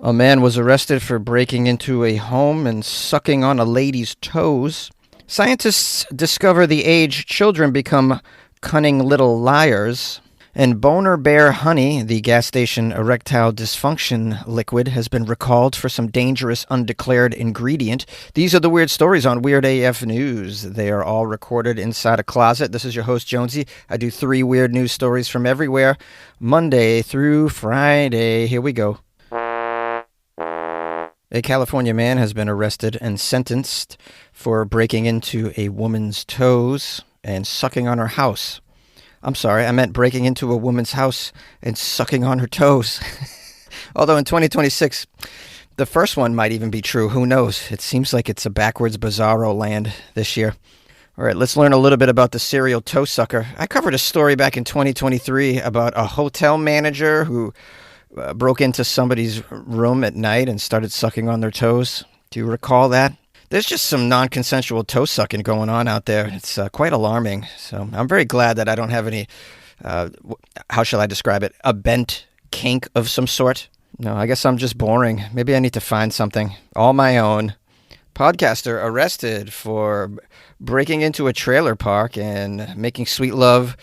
A man was arrested for breaking into a home and sucking on a lady's toes. Scientists discover the age children become cunning little liars. And Boner Bear Honey, the gas station erectile dysfunction liquid, has been recalled for some dangerous undeclared ingredient. These are the weird stories on Weird AF News. They are all recorded inside a closet. This is your host, Jonesy. I do 3 weird news stories from everywhere, Monday through Friday. Here we go. A California man has been arrested and sentenced for breaking into a woman's toes and sucking on her house. I'm sorry, I meant breaking into a woman's house and sucking on her toes. Although in 2026, the first one might even be true. Who knows? It seems like it's a backwards bizarro land this year. All right, let's learn a little bit about the serial toe sucker. I covered a story back in 2023 about a hotel manager who broke into somebody's room at night and started sucking on their toes. Do you recall that? There's just some non-consensual toe sucking going on out there. It's quite alarming. So I'm very glad that I don't have any, how shall I describe it, a bent kink of some sort. No, I guess I'm just boring. Maybe I need to find something all my own. Podcaster arrested for breaking into a trailer park and making sweet love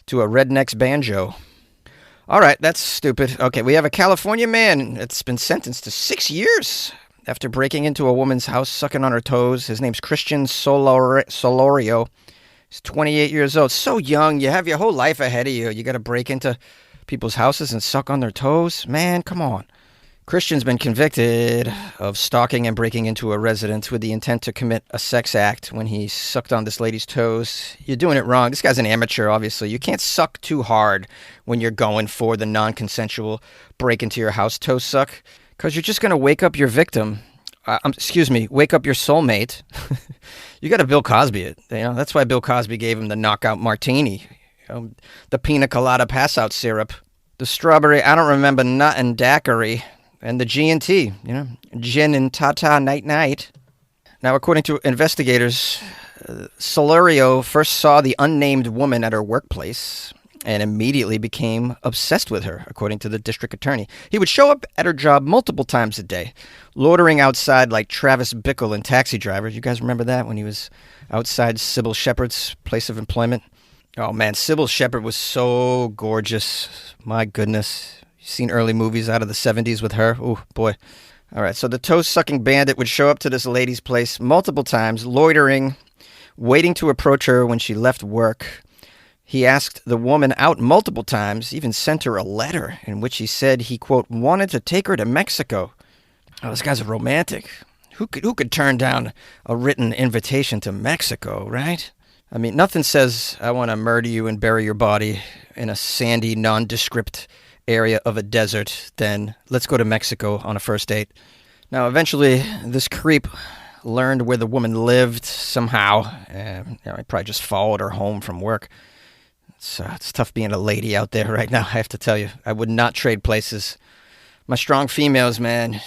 to a redneck's banjo. All right, that's stupid. Okay, we have a California man that's been sentenced to 6 years after breaking into a woman's house, sucking on her toes. His name's Christian Solorio. He's 28 years old. So young. You have your whole life ahead of you. You got to break into people's houses and suck on their toes? Man, come on. Christian's been convicted of stalking and breaking into a residence with the intent to commit a sex act when he sucked on this lady's toes. You're doing it wrong. This guy's an amateur, obviously. You can't suck too hard when you're going for the non-consensual break into your house toe suck, because you're just going to wake up your victim. Wake up your soulmate. You got to Bill Cosby it. You know, that's why Bill Cosby gave him the knockout martini, the pina colada pass-out syrup, the strawberry I don't remember nut and daiquiri, and the G&T, gin and ta-ta night-night. Now, according to investigators, Solorio first saw the unnamed woman at her workplace and immediately became obsessed with her, according to the district attorney. He would show up at her job multiple times a day, loitering outside like Travis Bickle in Taxi Driver. You guys remember that when he was outside Sybil Shepherd's place of employment? Oh, man, Sybil Shepherd was so gorgeous. My goodness. You've seen early movies out of the 70s with her? Oh, boy. All right, so the toe-sucking bandit would show up to this lady's place multiple times, loitering, waiting to approach her when she left work. He asked the woman out multiple times, even sent her a letter in which he said he, quote, wanted to take her to Mexico. Oh, this guy's a romantic. Who could turn down a written invitation to Mexico, right? I mean, nothing says I want to murder you and bury your body in a sandy, nondescript area of a desert than let's go to Mexico on a first date. Now, eventually, this creep learned where the woman lived somehow. He probably just followed her home from work. It's tough being a lady out there right now, I have to tell you. I would not trade places. My strong females, man,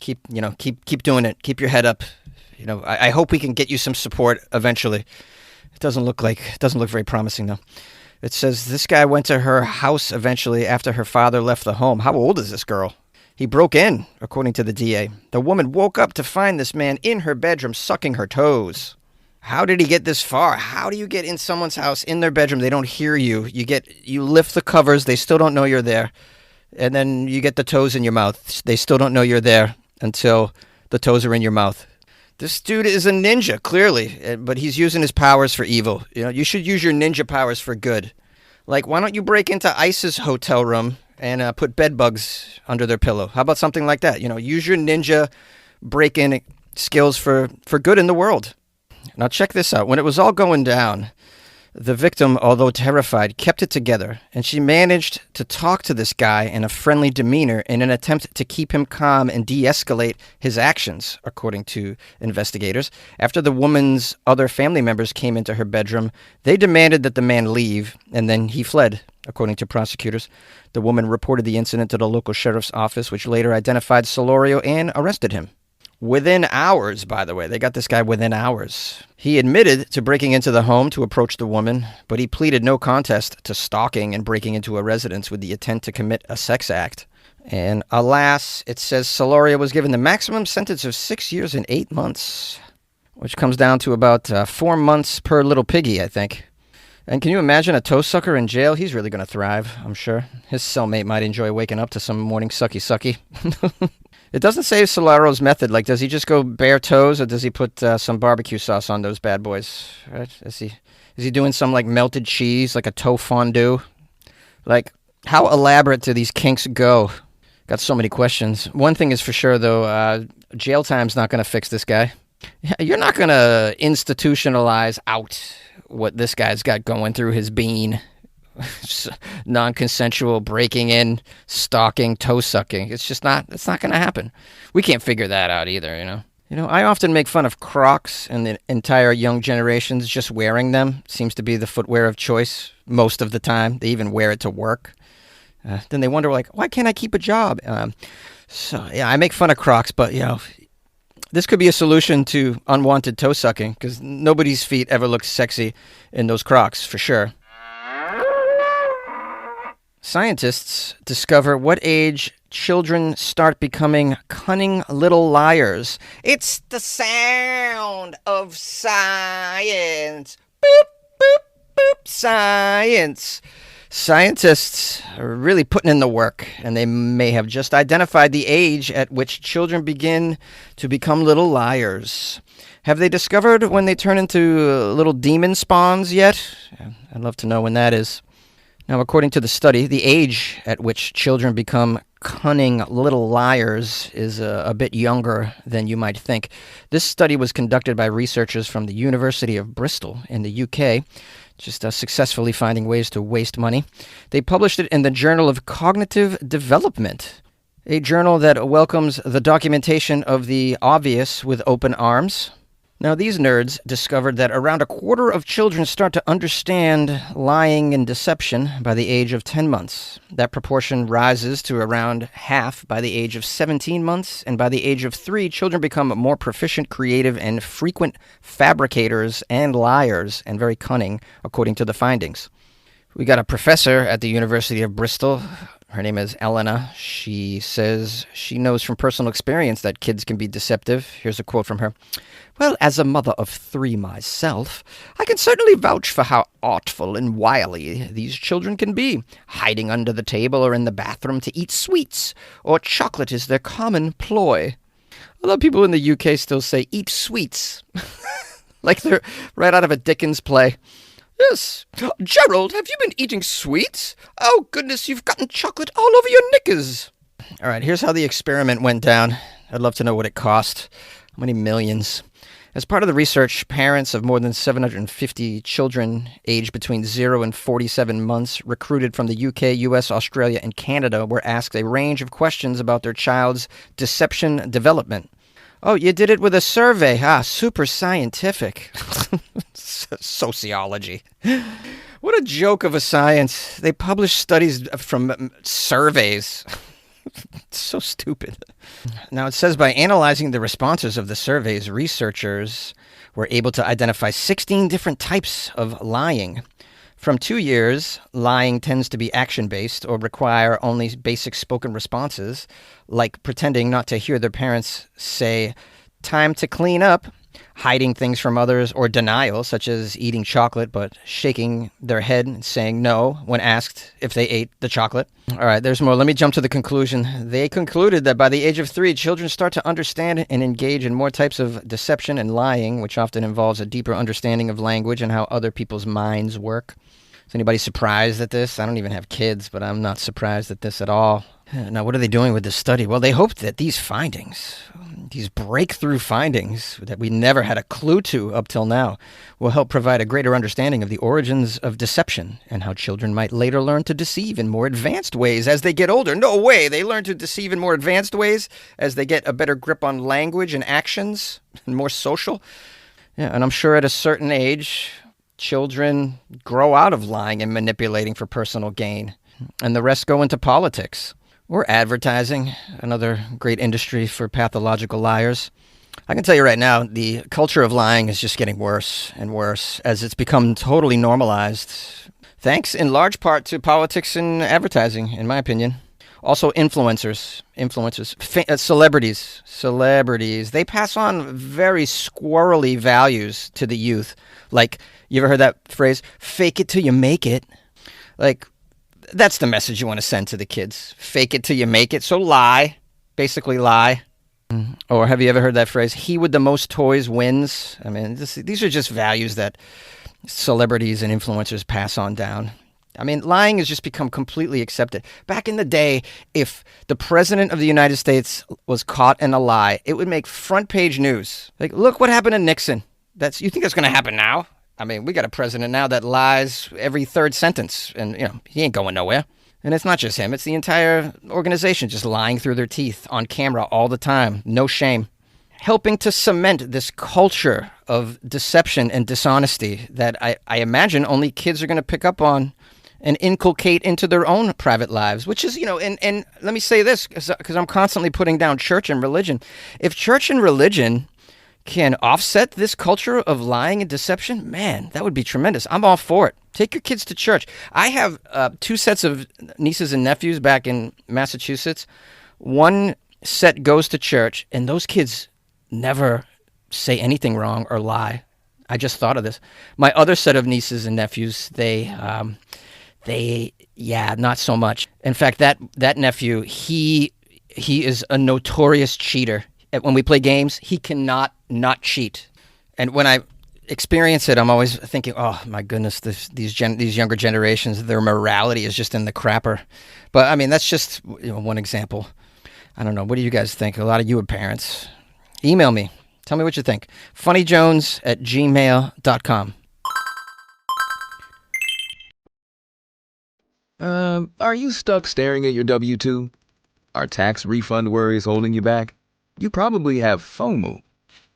keep doing it. Keep your head up. I hope we can get you some support eventually. It doesn't look very promising, though. It says this guy went to her house eventually after her father left the home. How old is this girl? He broke in, according to the DA. The woman woke up to find this man in her bedroom sucking her toes. How did he get this far? How do you get in someone's house, in their bedroom? They don't hear you. You lift the covers. They still don't know you're there. And then you get the toes in your mouth. They still don't know you're there until the toes are in your mouth. This dude is a ninja, clearly, but he's using his powers for evil. You should use your ninja powers for good. Like, why don't you break into ISIS hotel room and put bed bugs under their pillow? How about something like that? Use your ninja break-in skills for good in the world. Now, check this out. When it was all going down, the victim, although terrified, kept it together, and she managed to talk to this guy in a friendly demeanor in an attempt to keep him calm and de-escalate his actions, according to investigators. After the woman's other family members came into her bedroom, they demanded that the man leave, and then he fled, according to prosecutors. The woman reported the incident to the local sheriff's office, which later identified Solorio and arrested him. Within hours, by the way. They got this guy within hours. He admitted to breaking into the home to approach the woman, but he pleaded no contest to stalking and breaking into a residence with the intent to commit a sex act. And alas, it says Soloria was given the maximum sentence of 6 years and 8 months, which comes down to about 4 months per little piggy, I think. And can you imagine a toe sucker in jail? He's really going to thrive, I'm sure. His cellmate might enjoy waking up to some morning sucky-sucky. It doesn't say Solaro's method. Like, does he just go bare toes, or does he put some barbecue sauce on those bad boys? Right? Is he doing some, like, melted cheese, like a toe fondue? Like, how elaborate do these kinks go? Got so many questions. One thing is for sure, though, jail time's not going to fix this guy. You're not going to institutionalize out what this guy's got going through his bean. Non-consensual breaking in, stalking, toe sucking. It's not going to happen. We can't figure that out either, You know, I often make fun of Crocs, and the entire young generations just wearing them seems to be the footwear of choice most of the time. They even wear it to work. Then they wonder, like, why can't I keep a job? So, yeah, I make fun of Crocs, but, this could be a solution to unwanted toe sucking, because nobody's feet ever look sexy in those Crocs, for sure. Scientists discover what age children start becoming cunning little liars. It's the sound of science. Boop, boop, boop, science. Scientists are really putting in the work, and they may have just identified the age at which children begin to become little liars. Have they discovered when they turn into little demon spawns yet? I'd love to know when that is. Now, according to the study, the age at which children become cunning little liars is a bit younger than you might think. This study was conducted by researchers from the University of Bristol in the UK, just successfully finding ways to waste money. They published it in the Journal of Cognitive Development, a journal that welcomes the documentation of the obvious with open arms. Now, these nerds discovered that around a quarter of children start to understand lying and deception by the age of 10 months. That proportion rises to around half by the age of 17 months, and by the age of 3, children become more proficient, creative, and frequent fabricators and liars, and very cunning, according to the findings. We got a professor at the University of Bristol. Her name is Elena. She says she knows from personal experience that kids can be deceptive. Here's a quote from her. Well, as a mother of 3 myself, I can certainly vouch for how artful and wily these children can be, hiding under the table or in the bathroom to eat sweets, or chocolate is their common ploy. A lot of people in the UK still say, eat sweets, like they're right out of a Dickens play. Yes. Gerald, have you been eating sweets? Oh, goodness, you've gotten chocolate all over your knickers. All right, here's how the experiment went down. I'd love to know what it cost. How many millions? As part of the research, parents of more than 750 children aged between 0 and 47 months recruited from the UK, US, Australia, and Canada were asked a range of questions about their child's deception development. Oh, you did it with a survey. Super scientific. Sociology. What a joke of a science. They publish studies from surveys. It's so stupid. Now, it says by analyzing the responses of the surveys, researchers were able to identify 16 different types of lying. From 2 years, lying tends to be action-based or require only basic spoken responses, like pretending not to hear their parents say, time to clean up, hiding things from others, or denial, such as eating chocolate but shaking their head and saying no when asked if they ate the chocolate. All right, there's more. Let me jump to the conclusion. They concluded that by the age of 3, children start to understand and engage in more types of deception and lying, which often involves a deeper understanding of language and how other people's minds work. Is anybody surprised at this? I don't even have kids, but I'm not surprised at this at all. Now, what are they doing with this study? Well, they hope that these findings, these breakthrough findings that we never had a clue to up till now, will help provide a greater understanding of the origins of deception and how children might later learn to deceive in more advanced ways as they get older. No way! They learn to deceive in more advanced ways as they get a better grip on language and actions and more social. Yeah, and I'm sure at a certain age, children grow out of lying and manipulating for personal gain, and the rest go into politics. Or advertising, another great industry for pathological liars. I can tell you right now, the culture of lying is just getting worse and worse as it's become totally normalized, thanks in large part to politics and advertising, in my opinion. Also, celebrities. They pass on very squirrely values to the youth. Like, you ever heard that phrase, fake it till you make it? Like, that's the message you want to send to the kids. Fake it till you make it. So lie. Basically lie. Or have you ever heard that phrase, he with the most toys wins? I mean, these are just values that celebrities and influencers pass on down. I mean, lying has just become completely accepted. Back in the day, if the president of the United States was caught in a lie, it would make front page news. Like, look what happened to Nixon. You think that's going to happen now? I mean, we got a president now that lies every third sentence, and, he ain't going nowhere. And it's not just him. It's the entire organization just lying through their teeth on camera all the time. No shame. Helping to cement this culture of deception and dishonesty that I imagine only kids are going to pick up on and inculcate into their own private lives, which is, and let me say this, because I'm constantly putting down church and religion. If church and religion can offset this culture of lying and deception, man, that would be tremendous. I'm all for it. Take your kids to church. I have 2 sets of nieces and nephews back in Massachusetts. One set goes to church, and those kids never say anything wrong or lie. I just thought of this. My other set of nieces and nephews, they not so much. In fact, that nephew, he is a notorious cheater. When we play games, he cannot not cheat. And when I experience it, I'm always thinking, oh my goodness, these younger generations, their morality is just in the crapper. But I mean, that's just one example. I don't know. What do you guys think? A lot of you are parents. Email me. Tell me what you think. funnyjones@gmail.com. Are you stuck staring at your W-2? Are tax refund worries holding you back? You probably have FOMO,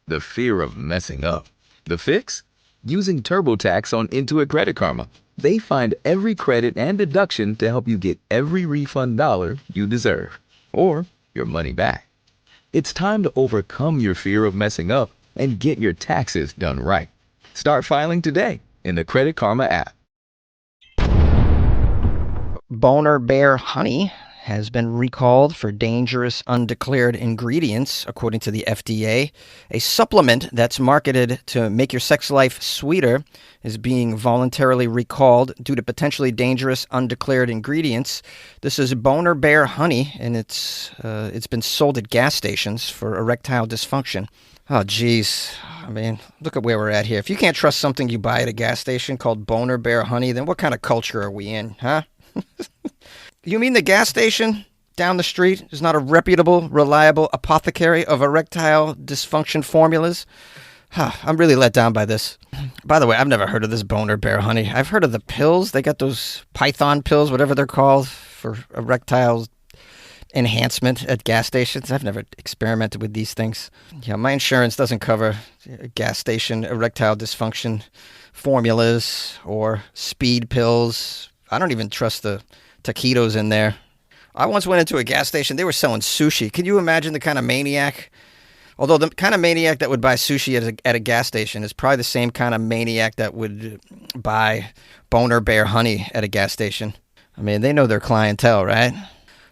the fear of messing up. The fix? Using TurboTax on Intuit Credit Karma. They find every credit and deduction to help you get every refund dollar you deserve, or your money back. It's time to overcome your fear of messing up and get your taxes done right. Start filing today in the Credit Karma app. Boner Bear honey has been recalled for dangerous undeclared ingredients, according to the FDA. A supplement that's marketed to make your sex life sweeter is being voluntarily recalled due to potentially dangerous undeclared ingredients. This is Boner Bear honey, and it's been sold at gas stations for erectile dysfunction. Oh, geez. I mean, look at where we're at here. If you can't trust something you buy at a gas station called Boner Bear honey, then what kind of culture are we in, huh? You mean the gas station down the street is not a reputable, reliable apothecary of erectile dysfunction formulas? I'm really let down by this. By the way, I've never heard of this Boner Bear honey. I've heard of the pills. They got those Python pills, whatever they're called, for erectile enhancement at gas stations. I've never experimented with these things. Yeah, my insurance doesn't cover gas station erectile dysfunction formulas or speed pills. I don't even trust the taquitos in there. I once went into a gas station. They were selling sushi. Can you imagine the kind of maniac? Although the kind of maniac that would buy sushi at a gas station is probably the same kind of maniac that would buy Boner Bear honey at a gas station. I mean, they know their clientele, right?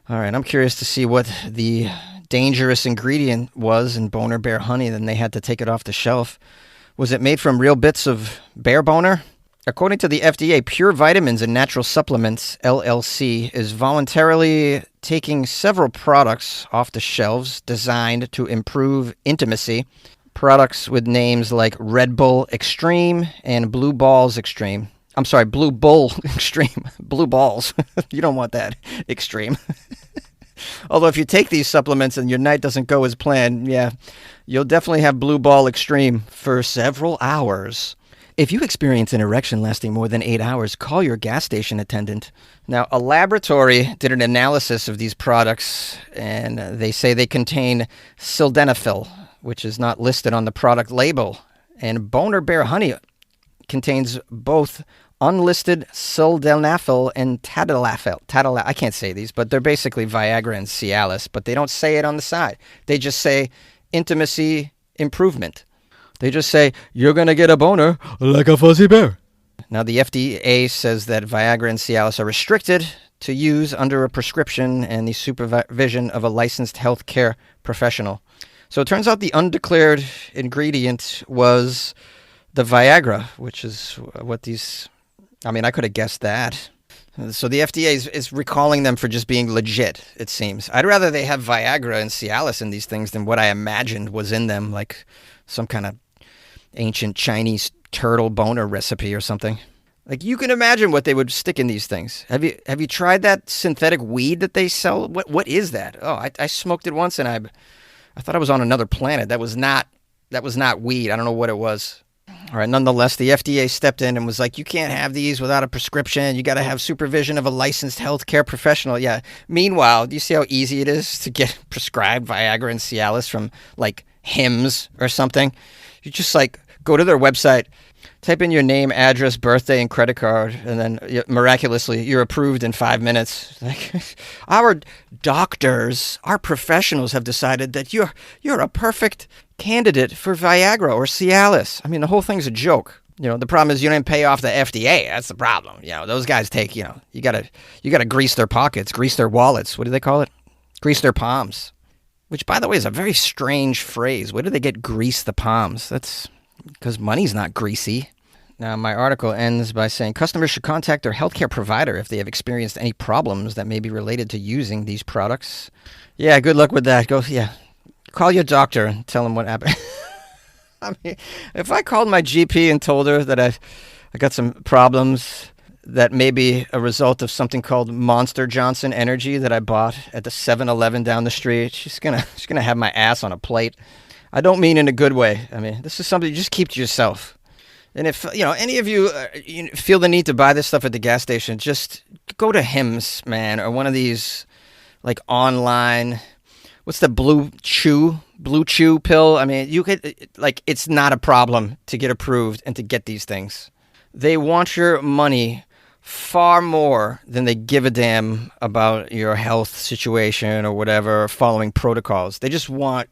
All right, I'm curious to see what the dangerous ingredient was in Boner Bear honey. Then they had to take it off the shelf. Was it made from real bits of bear boner? According to the FDA, Pure Vitamins and Natural Supplements, LLC, is voluntarily taking several products off the shelves designed to improve intimacy. Products with names like Red Bull Extreme and Blue Balls Extreme. I'm sorry, Blue Bull Extreme. Blue Balls. You don't want that. Extreme. Although if you take these supplements and your night doesn't go as planned, yeah, you'll definitely have Blue Ball Extreme for several hours. If you experience an erection lasting more than 8 hours, call your gas station attendant. Now, a laboratory did an analysis of these products, and they say they contain sildenafil, which is not listed on the product label. And Boner Bear honey contains both unlisted sildenafil and tadalafil. I can't say these, but they're basically Viagra and Cialis, but they don't say it on the side. They just say intimacy improvement. They just say, you're going to get a boner like a fuzzy bear. Now, the FDA says that Viagra and Cialis are restricted to use under a prescription and the supervision of a licensed healthcare professional. So it turns out the undeclared ingredient was the Viagra, which is what these... I mean, I could have guessed that. So the FDA is recalling them for just being legit, it seems. I'd rather they have Viagra and Cialis in these things than what I imagined was in them, like some kind of ancient Chinese turtle boner recipe or something. Like, you can imagine what they would stick in these things. Have you tried that synthetic weed that they sell? What is that? Oh, I smoked it once and I thought I was on another planet. That was not weed. I don't know what it was. All right, nonetheless, the FDA stepped in and was like, you can't have these without a prescription. You got to have supervision of a licensed healthcare professional. Yeah. Meanwhile, do you see how easy it is to get prescribed Viagra and Cialis from, like, Hims or something? You just, like, go to their website, type in your name, address, birthday, and credit card, and then miraculously, you're approved in 5 minutes. Like, our doctors, our professionals have decided that you're a perfect candidate for Viagra or Cialis. I mean, the whole thing's a joke. You know, the problem is you didn't pay off the FDA. That's the problem. You know, those guys take, you know, you gotta grease their pockets, grease their wallets. What do they call it? Grease their palms. Which, by the way, is a very strange phrase. Where do they get grease the palms? That's because money's not greasy. Now, my article ends by saying customers should contact their healthcare provider if they have experienced any problems that may be related to using these products. Yeah, good luck with that. Call your doctor and tell him what happened. I mean, if I called my GP and told her that I got some problems that may be a result of something called Monster Johnson Energy that I bought at the 7-Eleven down the street, she's gonna have my ass on a plate. I don't mean in a good way. I mean, this is something you just keep to yourself. And if, you know, any of you, feel the need to buy this stuff at the gas station, just go to Hims, man, or one of these, like, online... What's the Blue Chew pill? I mean, you could, like, it's not a problem to get approved and to get these things. They want your money far more than they give a damn about your health situation or whatever, following protocols. They just want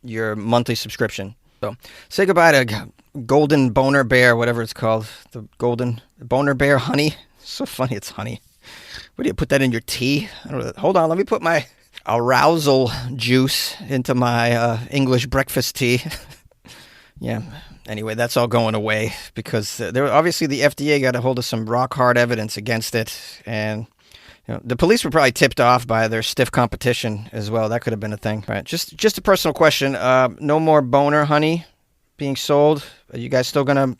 your monthly subscription. So say goodbye to Golden Boner Bear, whatever it's called. The Golden Boner Bear honey. So funny, it's honey. What do you put that in your tea? I don't know. Hold on, let me put my arousal juice into my English breakfast tea. Yeah. Anyway, that's all going away because obviously the FDA got a hold of some rock hard evidence against it, and the police were probably tipped off by their stiff competition as well. That could have been a thing. Right. Just a personal question. No more boner honey being sold. Are you still gonna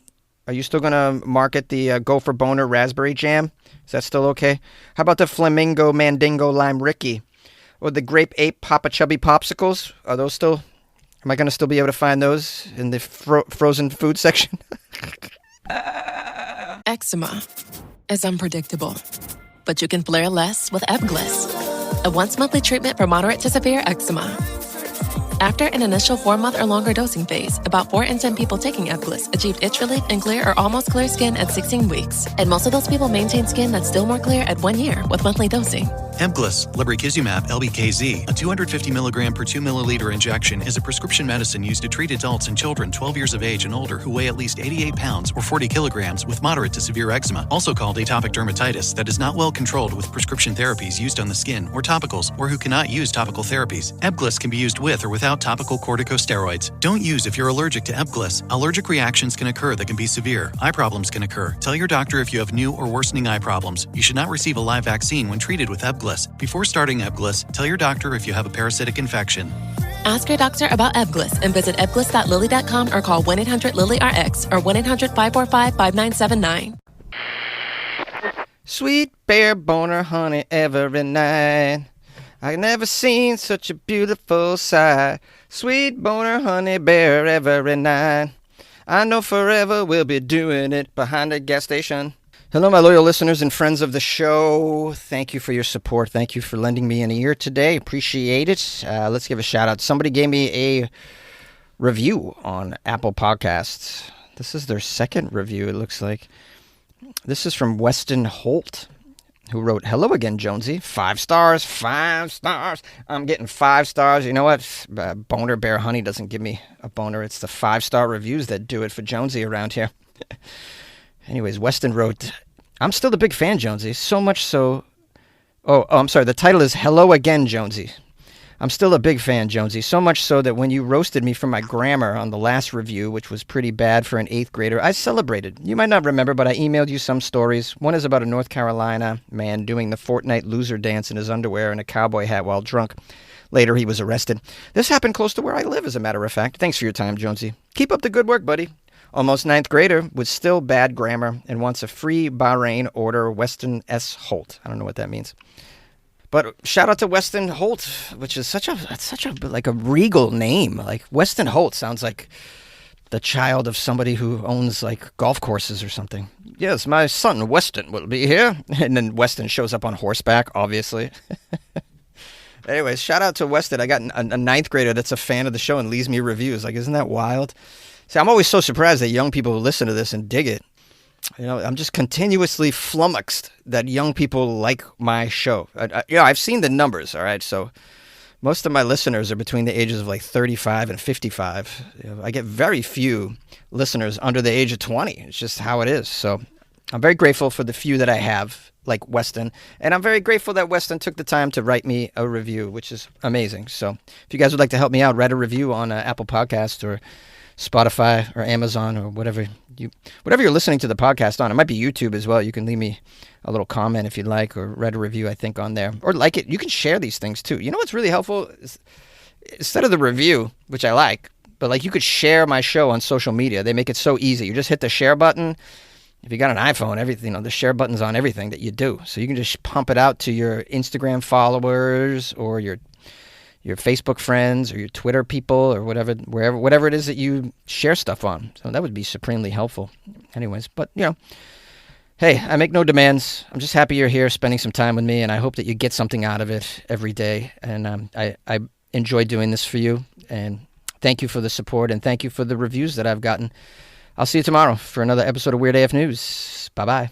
market the Go for Boner raspberry jam? Is that still okay? How about the Flamingo Mandingo Lime Ricky? Or the Grape Ape Papa Chubby Popsicles? Are those still... Am I going to still be able to find those in the frozen food section? Eczema is unpredictable, but you can flare less with Ebglyss, a once-monthly treatment for moderate to severe eczema. After an initial 4-month or longer dosing phase, about 4 in 10 people taking Ebglyss achieved itch relief and clear or almost clear skin at 16 weeks. And most of those people maintain skin that's still more clear at 1 year with monthly dosing. Ebglyss, lebrikizumab LBKZ, a 250 milligram per 2 milliliter injection, is a prescription medicine used to treat adults and children 12 years of age and older who weigh at least 88 pounds or 40 kilograms with moderate to severe eczema, also called atopic dermatitis, that is not well controlled with prescription therapies used on the skin or topicals, or who cannot use topical therapies. Ebglyss can be used with or without topical corticosteroids. Don't use if you're allergic to Ebglyss. Allergic reactions can occur that can be severe. Eye problems can occur. Tell your doctor if you have new or worsening eye problems. You should not receive a live vaccine when treated with Ebglyss. Before starting Ebglyss, tell your doctor if you have a parasitic infection. Ask your doctor about Ebglyss and visit ebglyss.lilly.com or call 1-800-LILY-RX or 1-800-545-5979. Sweet bear boner honey every night. I never seen such a beautiful sight. Sweet boner honey bear every night. I know forever we'll be doing it behind a gas station. Hello, my loyal listeners and friends of the show. Thank you for your support. Thank you for lending me an ear today. Appreciate it. Let's give a shout out. Somebody gave me a review on Apple Podcasts. This is their second review, it looks like. This is from Weston Holt, who wrote, "Hello again, Jonesy. 5 stars, 5 stars. I'm getting 5 stars. You know what? Boner Bear Honey doesn't give me a boner. It's the 5-star reviews that do it for Jonesy around here." Anyways, Weston wrote, "I'm still a big fan, Jonesy. So much so Oh, I'm sorry. The title is Hello Again, Jonesy. I'm still a big fan, Jonesy, so much so that when you roasted me for my grammar on the last review, which was pretty bad for an 8th grader, I celebrated. You might not remember, but I emailed you some stories. One is about a North Carolina man doing the Fortnite loser dance in his underwear and a cowboy hat while drunk. Later, he was arrested. This happened close to where I live, as a matter of fact. Thanks for your time, Jonesy. Keep up the good work, buddy. Almost 9th grader with still bad grammar and wants a free Bahrain order Weston S. Holt. I don't know what that means. But shout out to Weston Holt, which is such a like a regal name. Like Weston Holt sounds like the child of somebody who owns like golf courses or something. Yes, my son Weston will be here. And then Weston shows up on horseback, obviously. Anyways, shout out to Weston. I got a 9th grader that's a fan of the show and leaves me reviews. Like, isn't that wild? See, I'm always so surprised that young people listen to this and dig it. You know, I'm just continuously flummoxed that young people like my show. I've seen the numbers, all right? So most of my listeners are between the ages of like 35 and 55. I get very few listeners under the age of 20. It's just how it is. So I'm very grateful for the few that I have, like Weston. And I'm very grateful that Weston took the time to write me a review, which is amazing. So if you guys would like to help me out, write a review on Apple Podcasts or Spotify or Amazon or whatever you're listening to the podcast on. It might be YouTube as well. You can leave me a little comment if you'd like, or write a review, I think, on there. Or like it. You can share these things too. You know what's really helpful? Instead of the review, which I like, but like you could share my show on social media. They make it so easy. You just hit the share button. If you got an iPhone, everything, the share button's on everything that you do. So you can just pump it out to your Instagram followers or your Facebook friends or your Twitter people or whatever it is that you share stuff on. So that would be supremely helpful. Anyways, but hey, I make no demands. I'm just happy you're here spending some time with me, and I hope that you get something out of it every day. And I enjoy doing this for you, and thank you for the support, and thank you for the reviews that I've gotten. I'll see you tomorrow for another episode of Weird AF News. Bye-bye.